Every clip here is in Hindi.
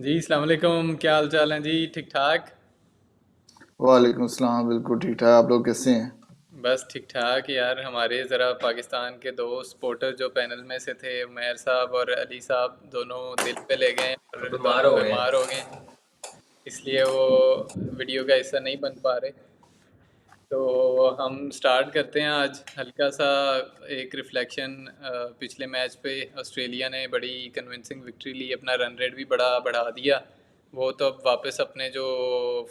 जी अस्सलाम वालेकुम, क्या हाल चाल हैं जी? ठीक ठाक। वालेकुम सलाम। बिल्कुल ठीक ठाक। आप लोग कैसे हैं? बस ठीक ठाक यार। हमारे ज़रा पाकिस्तान के दो सपोर्टर जो पैनल में से थे, उमैर साहब और अली साहब, दोनों दिल पे ले गए और बीमार दोनों हो गए हैं। बीमार हो गए, इसलिए वो वीडियो का हिस्सा नहीं बन पा रहे। तो हम स्टार्ट करते हैं आज हल्का सा एक रिफ्लेक्शन। पिछले मैच पे ऑस्ट्रेलिया ने बड़ी कन्विंसिंग विक्ट्री ली, अपना रन रेट भी बड़ा बढ़ा दिया। वो तो अब वापस अपने जो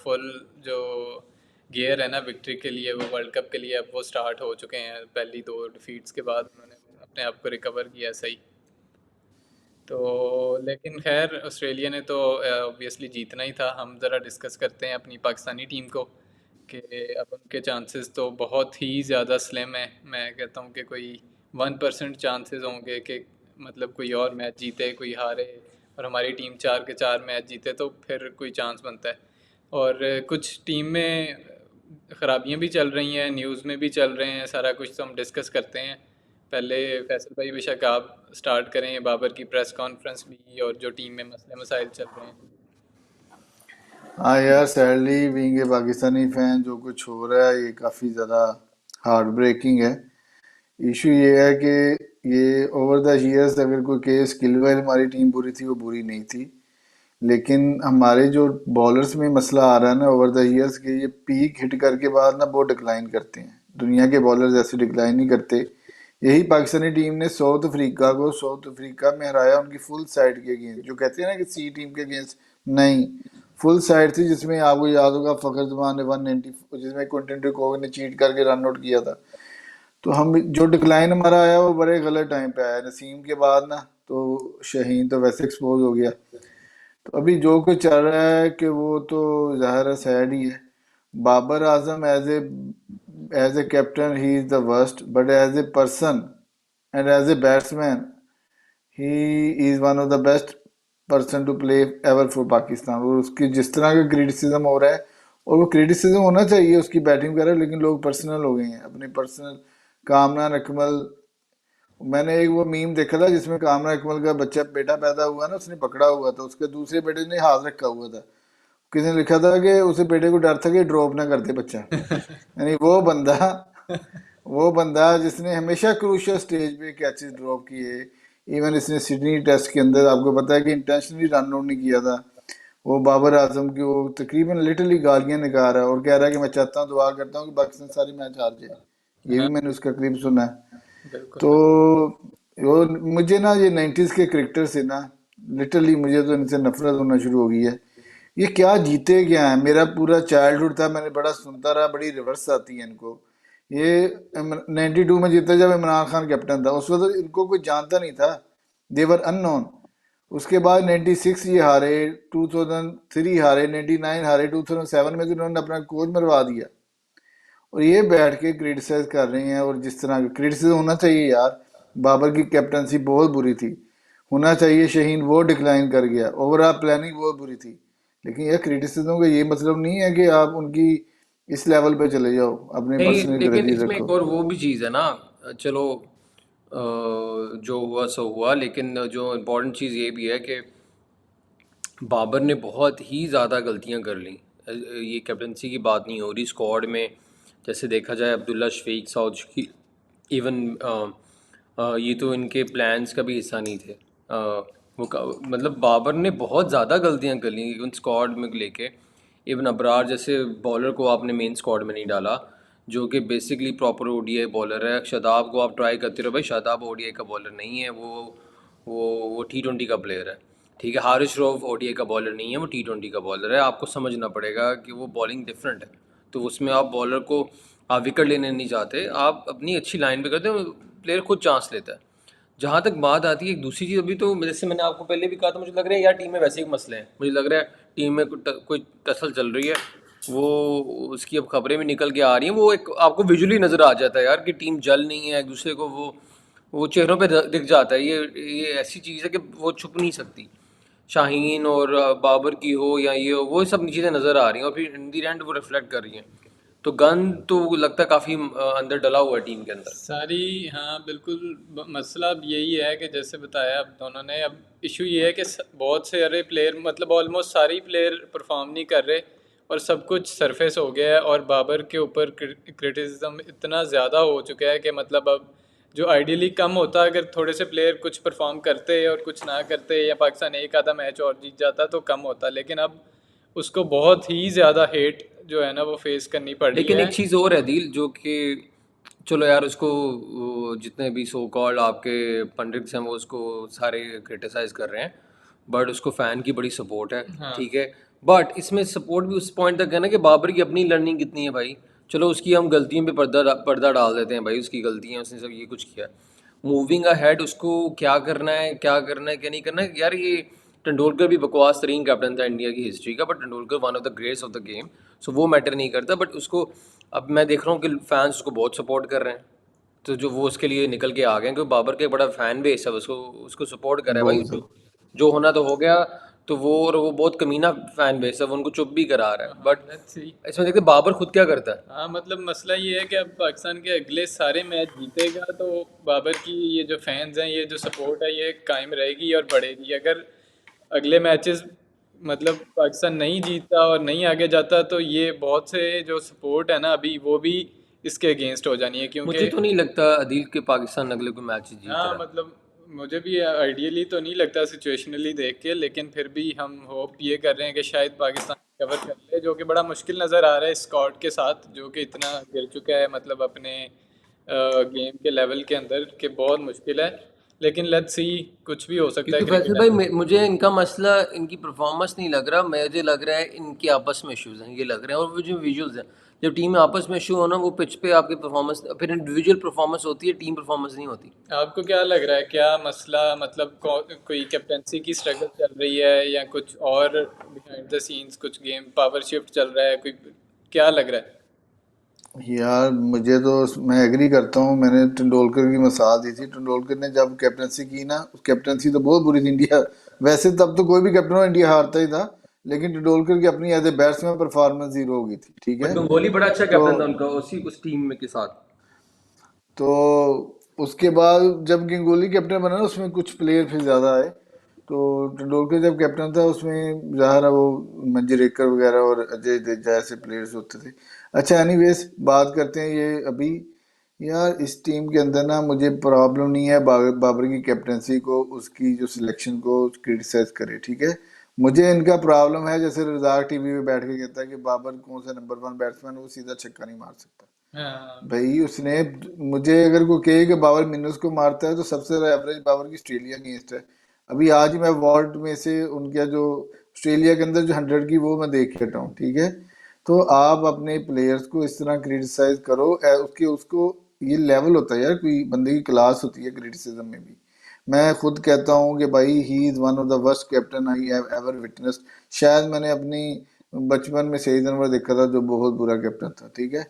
फुल जो गियर है ना विक्ट्री के लिए, वो वर्ल्ड कप के लिए अब वो स्टार्ट हो चुके हैं। पहली दो डिफीट्स के बाद उन्होंने अपने आप को रिकवर किया सही। तो लेकिन खैर ऑस्ट्रेलिया ने तो ऑब्वियसली जीतना ही था। हम ज़रा डिस्कस करते हैं अपनी पाकिस्तानी टीम को कि अब उनके चांसेस तो बहुत ही ज़्यादा स्लिम है। मैं कहता हूँ कि कोई 1% चांसेस होंगे कि मतलब कोई और मैच जीते कोई हारे, और हमारी टीम चार के चार मैच जीते तो फिर कोई चांस बनता है। और कुछ टीम में ख़राबियाँ भी चल रही हैं, न्यूज़ में भी चल रहे हैं, सारा कुछ तो हम डिस्कस करते हैं। पहले फैसल भाई बेशक आप स्टार्ट करें, बाबर की प्रेस कॉन्फ्रेंस भी और जो टीम में मसले मसाइल चल रहे हैं। हाँ यार, sadly being a Pakistani fan जो कुछ हो रहा है ये काफ़ी ज़्यादा हार्ट ब्रेकिंग है। इशू ये है कि ये ओवर द ईयर्स अगर कोई केस किलवेल हमारी टीम बुरी थी, वो बुरी नहीं थी। लेकिन हमारे जो बॉलर्स में मसला आ रहा है ना ओवर द ईयर्स के, ये पीक हिट करके बाद ना बहुत डिक्लाइन करते हैं। दुनिया के बॉलर्स ऐसे डिक्लाइन नहीं करते। यही पाकिस्तानी टीम ने साउथ अफ्रीका में हराया, उनकी फुल साइड के अगेंस्ट, जो कहते हैं ना कि सी टीम के अगेंस्ट नहीं, फुल साइड थी। जिसमें आपको याद होगा फखर जमान ने 190, जिसमें क्विंटन डिकॉक ने चीट करके रन आउट किया था। तो हम जो डिक्लाइन हमारा आया वो बड़े गलत टाइम पे आया, नसीम के बाद ना। तो शहीन तो वैसे एक्सपोज हो गया। तो अभी जो कुछ चल रहा है कि वो तो ज़ाहिर है सैड ही है। Babar Azam as a captain he is the worst, but as a person and as a batsman he is one of the best person to play ever for Pakistan. और उसकी जिस तरह का क्रिटिसिज्म हो रहा है, और वो क्रिटिसिज्म होना चाहिए उसकी बैटिंग वगैरह, लेकिन लोग पर्सनल हो गए हैं अपने पर्सनल। कामरान अकमल, मैंने एक वो मीम देखा था जिसमें कामरान अकमल का बच्चा बेटा पैदा हुआ ना, उसने पकड़ा हुआ था, उसके दूसरे बेटे ने हाथ रखा हुआ था। किसी ने लिखा था कि उसे बेटे को डर था कि ड्रॉप ना कर दे बच्चा। यानी वो बंदा जिसने हमेशा क्रूशियल स्टेज पे कैचेस ड्रॉप किए। इवन इसने सिडनी टेस्ट के अंदर आपको पता है कि इंटेंशनली रन आउट नहीं किया था। वो बाबर आजम की वो तकरीबन लिटरली गालियां निकाल रहा है और कह रहा है कि मैं चाहता हूँ, दुआ करता हूँ कि पाकिस्तान सारी मैच हार जाए। ये भी हाँ, मैंने उसका क्लिप सुना है। बिल्कुल। तो वो मुझे ना ये 90s के क्रिकेटर से ना लिटरली मुझे तो इनसे नफरत होना शुरू हो गई है। ये क्या जीते क्या है? मेरा पूरा चाइल्डहुड था, मैंने बड़ा सुनता रहा, बड़ी रिवर्स आती है इनको। ये 92 में जीता जब इमरान खान कैप्टन था, उस वक्त इनको कोई जानता नहीं था। देवर अननोन। उसके बाद 96 ये हारे, 2003 हारे, 99 हारे, 2007 में तो इन्होंने अपना कोच मरवा दिया। और ये बैठ के क्रिटिसाइज कर रहे हैं। और जिस तरह का क्रिटिसिज्म होना चाहिए यार, बाबर की कैप्टनसी बहुत बुरी थी, होना चाहिए। शहीन वो डिक्लाइन कर गया, ओवरऑल प्लानिंग बहुत बुरी थी। लेकिन यह क्रिटिसिज्म का ये मतलब नहीं है कि आप उनकी इस लेवल पे चले जाओ, अपने नहीं, पर्सनल लेकिन ग्रजेस इसमें रखो। एक और वो भी चीज़ है ना। चलो, जो हुआ सो हुआ, लेकिन जो इम्पोर्टेंट चीज़ ये भी है कि बाबर ने बहुत ही ज़्यादा गलतियां कर ली। ये कैप्टनसी की बात नहीं हो रही, स्क्वाड में जैसे देखा जाए अब्दुल्ला शफीक साउथ की, इवन ये तो इनके प्लान्स का भी हिस्सा नहीं थे। मतलब बाबर ने बहुत ज़्यादा गलतियां कर ली इवन स्क्वाड में लेके। इवन अबरार जैसे बॉलर को आपने मेन स्क्वाड में नहीं डाला, जो कि बेसिकली प्रॉपर ओडीआई बॉलर है। शादाब को आप ट्राई करते रहो भाई, शादाब ओडीआई का बॉलर नहीं है, वो T20 का प्लेयर है। ठीक है, हारिस रऊफ ओडीआई का बॉलर नहीं है, वो T20 का बॉलर है। आपको समझना पड़ेगा कि वो बॉलिंग डिफरेंट है। तो उसमें आप बॉलर को आप विकेट लेने नहीं चाहते, आप अपनी अच्छी लाइन पे करते हो, प्लेयर खुद चांस लेता है। जहाँ तक बात आती है एक दूसरी चीज़, अभी तो जैसे मैंने आपको पहले भी कहा था, मुझे लग रहा है यार टीम में वैसे ही मसले हैं। मुझे लग रहा है टीम में कोई टसल चल रही है। वो उसकी अब खबरें भी निकल के आ रही हैं, वो एक आपको विजुअली नज़र आ जाता है यार कि टीम जल नहीं है एक दूसरे को। वो चेहरों पे दिख जाता है। ये ऐसी चीज़ है कि वो छुप नहीं सकती। शाहीन और बाबर की हो या ये हो, वो सब चीज़ें नज़र आ रही हैं और फिर इन दी एंड वो रिफ्लेक्ट कर रही हैं। तो गन तो लगता है काफ़ी अंदर डला हुआ है टीम के अंदर। सारी, हाँ बिल्कुल। मसला अब यही है कि जैसे बताया अब दोनों ने, अब इशू ये है कि बहुत से सारे प्लेयर, मतलब ऑलमोस्ट सारे ही प्लेयर परफॉर्म नहीं कर रहे और सब कुछ सरफेस हो गया है। और बाबर के ऊपर क्रिटिसिज्म इतना ज़्यादा हो चुका है कि मतलब अब जो आइडियली कम होता, अगर थोड़े से प्लेयर कुछ परफॉर्म करते और कुछ ना करते या पाकिस्तान एक आधा मैच और जीत जाता तो कम होता, लेकिन अब उसको बहुत ही ज़्यादा हेट जो है ना वो फेस करनी पड़ रही लेकिन है। एक चीज़ और है दिल, जो कि चलो यार उसको जितने भी सो कॉल्ड आपके पंडित हैं वो उसको सारे क्रिटिसाइज कर रहे हैं, बट उसको फ़ैन की बड़ी सपोर्ट है, हाँ ठीक है। बट इसमें सपोर्ट भी उस पॉइंट तक है ना कि बाबर की अपनी लर्निंग कितनी है भाई। चलो उसकी हम गलतियों पे पर्दा डाल देते हैं भाई, उसकी गलतियाँ, उसने सब ये कुछ किया। मूविंग अहेड उसको क्या करना है, क्या करना है, क्या नहीं करना है यार। ये तेंदुलकर भी बकवास तरीन कैप्टन था इंडिया की हिस्ट्री का, but Tendulkar one of the greats of the game, so वो मैटर नहीं करता। बट उसको अब मैं देख रहा हूँ कि फैंस उसको बहुत सपोर्ट कर रहे हैं, तो जो वो उसके लिए निकल के आ गए हैं, क्योंकि बाबर के बड़ा फैन बेस है, उसको उसको सपोर्ट कर रहा है भाई। बहुत जो होना तो हो गया, तो वो, और वो बहुत कमीना फैन बेस है, वो उनको चुप भी करा रहा है। हाँ, बट लेट्स सी। इसमें देखते बाबर खुद क्या करता है। हाँ मतलब मसला ये है कि अब पाकिस्तान के अगले सारे मैच जीतेगा तो बाबर की ये जो फैंस हैं, ये जो सपोर्ट है, ये कायम रहेगी और बढ़ेगी। अगर अगले मैचेस मतलब पाकिस्तान नहीं जीतता और नहीं आगे जाता तो ये बहुत से जो सपोर्ट है ना अभी वो भी इसके अगेंस्ट हो जानी है, मुझे क्योंकि तो नहीं लगता अदील के पाकिस्तान अगले कोई मैच जीत हाँ रहा है। मतलब मुझे भी आइडियली तो नहीं लगता सिचुएशनली देख के, लेकिन फिर भी हम होप ये कर रहे हैं कि शायद पाकिस्तान कवर कर ले, जो कि बड़ा मुश्किल नज़र आ रहा है स्कॉट के साथ, जो कि इतना गिर चुका है मतलब अपने गेम के लेवल के अंदर, कि बहुत मुश्किल है। लेकिन लेट्स सी, कुछ भी हो सकता है क्योंकि फैसल क्रिकेट भाई, में। मुझे इनका मसला इनकी परफॉर्मेंस नहीं लग रहा, मुझे लग रहा है इनके आपस में इश्यूज हैं, ये लग रहे हैं। और वो जो विजुअल्स हैं, जब टीम में आपस में इशू हो ना, वो पिच पे आपकी परफॉर्मेंस, फिर इंडिविजुअल परफॉर्मेंस होती है, टीम परफॉर्मेंस नहीं होती। आपको क्या लग रहा है, क्या मसला, मतलब कोई कैप्टेंसी की स्ट्रगल चल रही है या कुछ और बिहाइंड द सीन्स कुछ गेम पावर शिफ्ट चल रहा है, कोई क्या लग रहा है? यार मुझे तो मैं एग्री करता हूँ। मैंने तेंदुलकर की मिसाल दी थी। तेंदुलकर ने जब कैप्टनसी की ना, कैप्टनसी तो बहुत बुरी थी इंडिया, वैसे तब तो कोई भी कैप्टन हो इंडिया हारता ही था, लेकिन तेंदुलकर की अपनी as a batsman performance zero हो गई थी, ठीक बट है। गंगोली बड़ा अच्छा तो कैप्टन था उनका, उसी उस टीम में के साथ। तो उसके बाद जब गंगोली कैप्टन बना ना, उसमें कुछ प्लेयर फिर ज़्यादा आए। तो तेंदुलकर जब कैप्टन था उसमें ज़ाहिर है वो मंजरेकर वगैरह और अजय देवगन जैसे प्लेयर्स होते थे। अच्छा एनीवेज, बात करते हैं ये अभी। यार इस टीम के अंदर ना मुझे प्रॉब्लम नहीं है बाबर की कैप्टनसी को, उसकी जो सिलेक्शन को क्रिटिसाइज करे, ठीक है। मुझे इनका प्रॉब्लम है, जैसे रजाक टीवी पे बैठ के कहता है कि बाबर कौन सा नंबर वन बैट्समैन, वो सीधा छक्का नहीं मार सकता। हाँ भाई उसने, मुझे अगर कोई कहे कि बाबर मिनस को मारता है तो सबसे ज्यादा एवरेज बाबर की ऑस्ट्रेलिया अगेंस्ट है। अभी आज ही मैं वर्ल्ड में से उनका जो ऑस्ट्रेलिया के अंदर जो 100 की वो मैं देख के हटा हूँ, ठीक है। तो आप अपने प्लेयर्स को इस तरह क्रिटिसाइज करो, उसके उसको ये लेवल होता है यार, कोई बंदे की क्लास होती है क्रिटिसिज्म में भी। मैं खुद कहता हूँ कि भाई ही is one of the worst captain I have ever witnessed. शायद मैंने अपनी बचपन में सही जनवर देखा था जो बहुत बुरा कैप्टन था, ठीक है।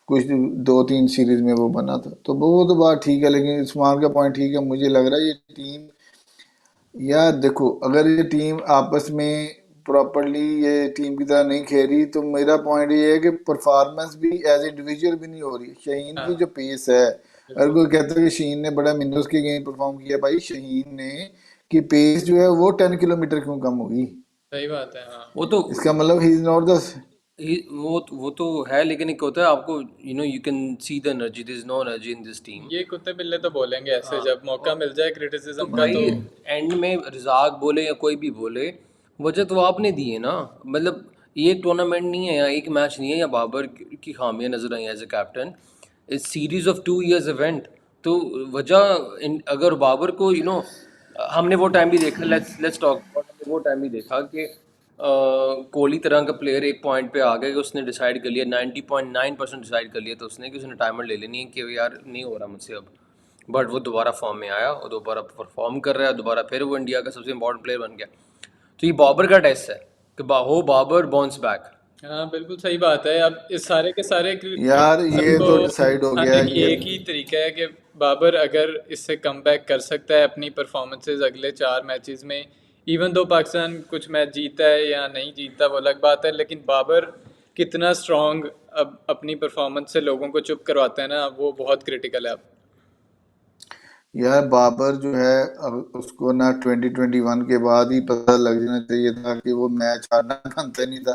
कुछ 2-3 सीरीज में वो बना था, तो वो तो बात ठीक है, लेकिन इस्माल का पॉइंट ठीक है। मुझे लग रहा है ये टीम, यार देखो अगर ये टीम आपस में प्रॉपरली ये टीम की तरह नहीं खेली तो मेरा पॉइंट ये है कि परफॉर्मेंस भी एज इंडिविजुअल भी नहीं हो रही। शहीन की जो हाँ पेस है, अगर बिल्कुल कोई कहता है कि शहीन ने बड़ा मिनर्स के गेम परफॉर्म किया, भाई शहीन ने की पेस जो है वो 10 किलोमीटर क्यों कम होगी? सही बात है। हाँ वो तो इसका मतलब ही इज नॉट द। वो तो है, लेकिन एक होता है आपको, you can see the energy, there is no energy in this team. ये कुत्ते बिल्ले तो बोलेंगे ऐसे, हाँ, जब मौका और मिल जाए तो क्रिटिसिज्म का भाई तो। एंड में रज़ाक बोले या कोई भी बोले, वजह तो आपने दी है ना। मतलब ये एक टूर्नामेंट नहीं है या एक मैच नहीं है या बाबर की खामियां नजर आई एज ए कैप्टन, इस सीरीज ऑफ 2 इयर्स इवेंट। तो अगर बाबर को हमने वो टाइम भी देखा, लेट्स लेट्स टॉक अबाउट, हमने वो टाइम भी देखा कि कोहली तरह का प्लेयर एक पॉइंट पे आ गया कि उसने डिसाइड कर लिया, 90.9% डिसाइड कर लिया तो उसने कि उसने रिटायरमेंट ले लेनी है, कि यार नहीं हो रहा मुझसे अब। बट वो दोबारा फॉर्म में आया और दोबारा परफॉर्म कर रहा है, दोबारा फिर वो इंडिया का सबसे इंपॉर्टेंट प्लेयर बन गया। तो ये बाबर का टेस्ट है कि हो बाबर बाउंस बैक। हाँ बिल्कुल सही बात है। अब इस सारे के सारे यार ये सबको तो डिसाइड हो गया आने है की कि एक ही तरीका है कि बाबर अगर इससे कम बैक कर सकता है अपनी परफॉर्मेंसेज अगले 4 मैचेस में, इवन दो पाकिस्तान कुछ मैच जीता है या नहीं जीता वो अलग बात है, लेकिन बाबर कितना स्ट्रॉन्ग अब अपनी परफॉर्मेंस से लोगों को चुप करवाता है ना, वो बहुत क्रिटिकल है अब। यार बाबर जो है, अब उसको ना 2021 के बाद ही पता लग जाना चाहिए था कि वो मैच हारना बनता नहीं था।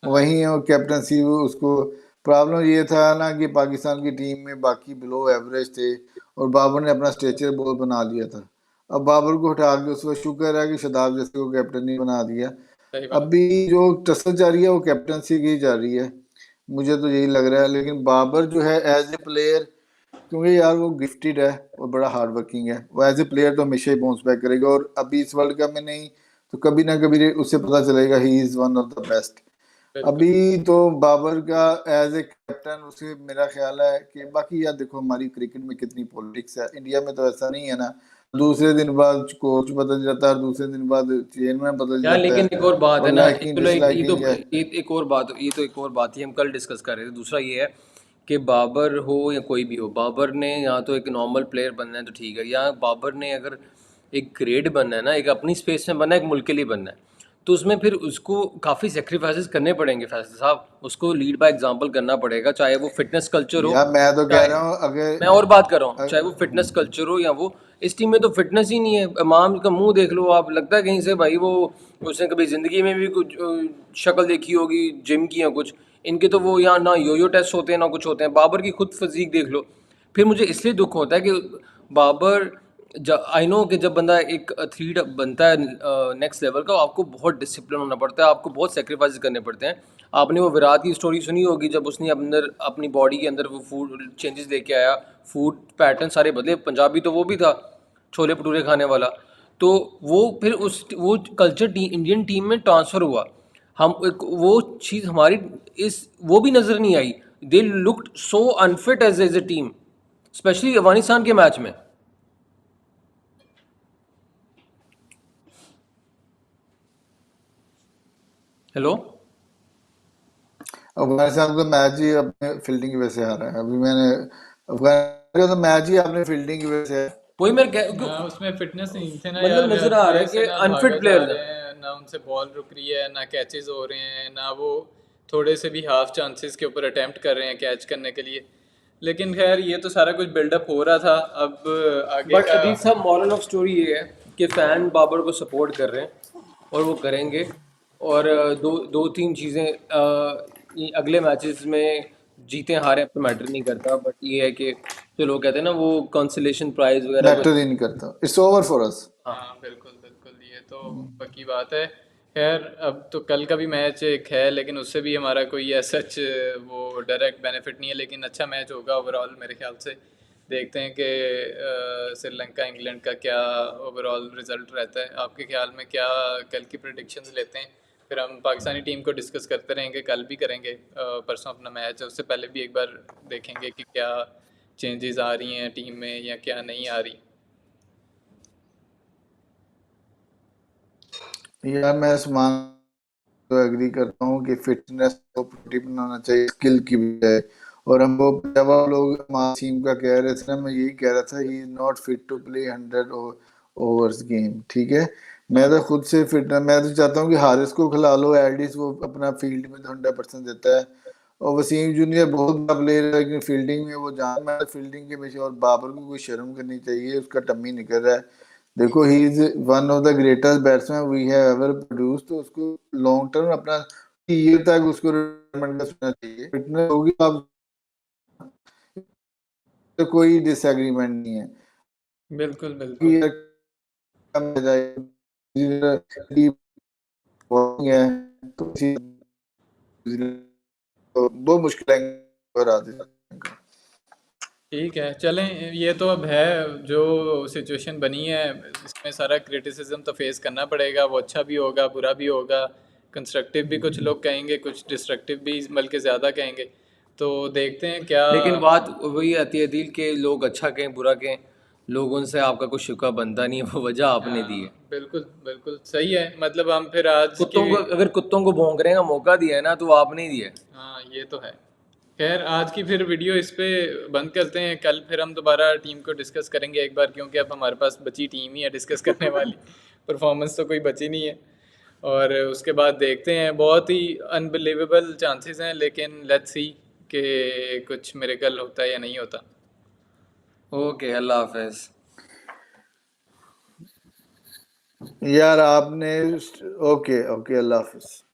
हाँ, वहीं वो कैप्टनसी, वो उसको प्रॉब्लम ये था ना कि पाकिस्तान की टीम में बाकी बिलो एवरेज थे और बाबर ने अपना स्टेचर बहुत बना लिया था। अब बाबर को हटा के उस वक्त शुक्र है कि शदाब जैसे को कैप्टन नहीं बना दिया। सही बात। अभी जो टसल जा रही है वो कैप्टनसी की जा रही है, मुझे तो यही लग रहा है। लेकिन बाबर जो है एज ए प्लेयर, क्योंकि यार वो गिफ्टेड है और बड़ा हार्ड वर्किंग है, वो एज ए प्लेयर तो हमेशा ही बाउंस बैक करेगा, और अभी इस वर्ल्ड कप में नहीं तो कभी ना कभी उससे पता चलेगा ही is one of the best. बिल्कुल। अभी तो बाबर का एज ए कैप्टन उसे मेरा ख्याल है कि, बाकी यार देखो हमारी क्रिकेट में कितनी पॉलिटिक्स है, इंडिया में तो ऐसा नहीं है ना, दूसरे दिन बाद कोच बदल जाता है और दूसरे दिन बाद चेयरमैन बदल यार जाता लेकिन है, एक और बात है और ना, लाइकिंग चलो डिसलाइकिंग है। एक और बात, ये तो एक और बात ही हम कल डिस्कस कर रहे थे। दूसरा ये है कि बाबर हो या कोई भी हो, बाबर ने या तो एक नॉर्मल प्लेयर बनना है तो ठीक है, या बाबर ने अगर एक ग्रेट बनना है ना, एक अपनी स्पेस में बनना है, एक मुल्क के लिए बनना है, तो उसमें फिर उसको काफ़ी सेक्रीफाइसेस करने पड़ेंगे फैसल साहब। उसको लीड बाय एग्जांपल करना पड़ेगा, चाहे वो फिटनेस कल्चर हो, यार मैं तो कह चाहे, रहा हूँ अगर मैं और बात कर रहा हूँ, चाहे वो फिटनेस हम्म। कल्चर हो या वो, इस टीम में तो फिटनेस ही नहीं है। इमाम का मुंह देख लो आप, लगता है कहीं से भाई वो, उसने कभी ज़िंदगी में भी कुछ शक्ल देखी होगी जिम की या कुछ। इनके तो वो यहाँ ना यो टेस्ट होते हैं ना कुछ होते हैं। बाबर की खुद फिजीक देख लो। फिर मुझे इसलिए दुख होता है कि बाबर, आई नो कि जब बंदा एक एथलीट बनता है नेक्स्ट लेवल का, आपको बहुत डिसिप्लिन होना पड़ता है, आपको बहुत सेक्रीफाइस करने पड़ते हैं। आपने वो विराट की स्टोरी सुनी होगी, जब उसने अंदर अपनी बॉडी के अंदर वो फूड चेंजेस लेके आया, फूड पैटर्न सारे बदले। पंजाबी तो वो भी था, छोले भटूरे खाने वाला। तो वो फिर उस वो कल्चर इंडियन टीम में ट्रांसफ़र हुआ। वो चीज़ हमारी इस वो भी नज़र नहीं आई। They looked so unfit as a team, specially Afghanistan के मैच में। हेलो। अफगानिस्तान का मैच ही अपने फील्डिंग की वजह से हारा है। अभी मैंने अफगानिस्तान का तो मैच ही अपने फील्डिंग की वजह से है। वही मैं ना उसमें फिटनेस नहीं थे ना मतलब यार, नज़र आ रहा है प्लेयर से कि ना भागा अनफिट जा प्लेयर्स हैं। रहे हैं, ना उनसे बॉल रुक रही है, ना कैचेस हो रहे हैं, ना वो थोड़े से भी हाफ चांसेस के ऊपर अटेम्प्ट कर रहे हैं कैच करने के लिए। लेकिन खैर ये तो सारा कुछ बिल्डअप हो रहा था, अब आगे बट का। अदील साहब, मॉरल ऑफ स्टोरी ये है कि फ़ैन बाबर को सपोर्ट कर रहे हैं और वो करेंगे। और दो दो तीन चीज़ें, ये अगले मैचेस में जीते हारे अब तो मैटर नहीं करता, बट ये है कि जो लोग कहते हैं ना, वो कंसोलेशन प्राइज़ वगैरह मैटर ही नहीं करता, इट्स ओवर फॉर अस। हाँ। हाँ बिल्कुल बिल्कुल, ये तो पक्की बात है। खैर अब तो कल का भी मैच एक है, लेकिन उससे भी हमारा कोई सच वो डायरेक्ट बेनिफिट नहीं है, लेकिन अच्छा मैच होगा ओवरऑल मेरे ख्याल से। देखते हैं कि श्रीलंका इंग्लैंड का क्या ओवरऑल रिजल्ट रहता है। आपके ख्याल में क्या कल की प्रिडिक्शंस लेते हैं? फिर हम पाकिस्तानी टीम को डिस्कस करते रहेंगे, कल भी करेंगे, परसों अपना मैच है उससे पहले भी एक बार देखेंगे कि क्या चेंजेस आ रही हैं टीम में या क्या नहीं आ रही। यार मैं समान तो एग्री करता हूँ कि फिटनेस को प्रायोरिटी बनाना चाहिए स्किल की बजाय। और हम वो जब आप लोग हमारी टीम का कह रहे थे ना, मैं यही कह रहा था he is not fit to play 100 overs game, ठीक है। मैं हाँ तो खुद से फिट, मैं तो चाहता हूँ कि हारिस को खिला लो एटलीस्ट, वो अपना फील्ड में तो 100% देता है। और वसीम जूनियर बहुत बड़ा प्लेयर है लेकिन फील्डिंग में वो जान, मैं फील्डिंग के पीछे। और बाबर को कोई शर्म करनी चाहिए, उसका टम्मी निकल रहा है। देखो he is one of the greatest batsman we have ever produce, तो उसको लॉन्ग टर्म अपना ईयर तक उसको रिटायरमेंट का सोचना चाहिए। फिटनेस होगी अब तो कोई डिसएग्रीमेंट नहीं है बिल्कुल कि बिल्कुल। यार कम हो जाए, डीप बॉलिंग है तो वो मुश्किल है और आते ठीक है चलें, ये तो अब है जो सिचुएशन बनी है, इसमें सारा क्रिटिसिज्म तो फेस करना पड़ेगा। वो अच्छा भी होगा, बुरा भी होगा, कंस्ट्रक्टिव भी कुछ लोग कहेंगे, कुछ डिस्ट्रक्टिव भी बल्कि ज़्यादा कहेंगे। तो देखते हैं क्या। लेकिन बात वही आती है दिल के, लोग अच्छा कहें बुरा कहें, लोगों से आपका कुछ शिकवा बनता नहीं है, वो वजह आपने दी है। हाँ बिल्कुल बिल्कुल सही है। मतलब हम फिर आज की। कुत्तों को, अगर कुत्तों को भौंकने का मौका दिया है ना, तो वो आपने ही दिया है। हाँ ये तो है। खैर आज की फिर वीडियो इस पे बंद करते हैं, कल फिर हम दोबारा टीम को डिस्कस करेंगे एक बार, क्योंकि अब हमारे पास बची टीम ही है डिस्कस करने वाली। परफॉर्मेंस तो कोई बची नहीं है। और उसके बाद देखते हैं, बहुत ही अनबिलीवेबल चांसेस हैं, लेकिन लेट्स सी कि कुछ मिरेकल होता है या नहीं होता। ओके, अल्लाह हाफिज़। यार आपने ओके ओके, अल्लाह हाफिज।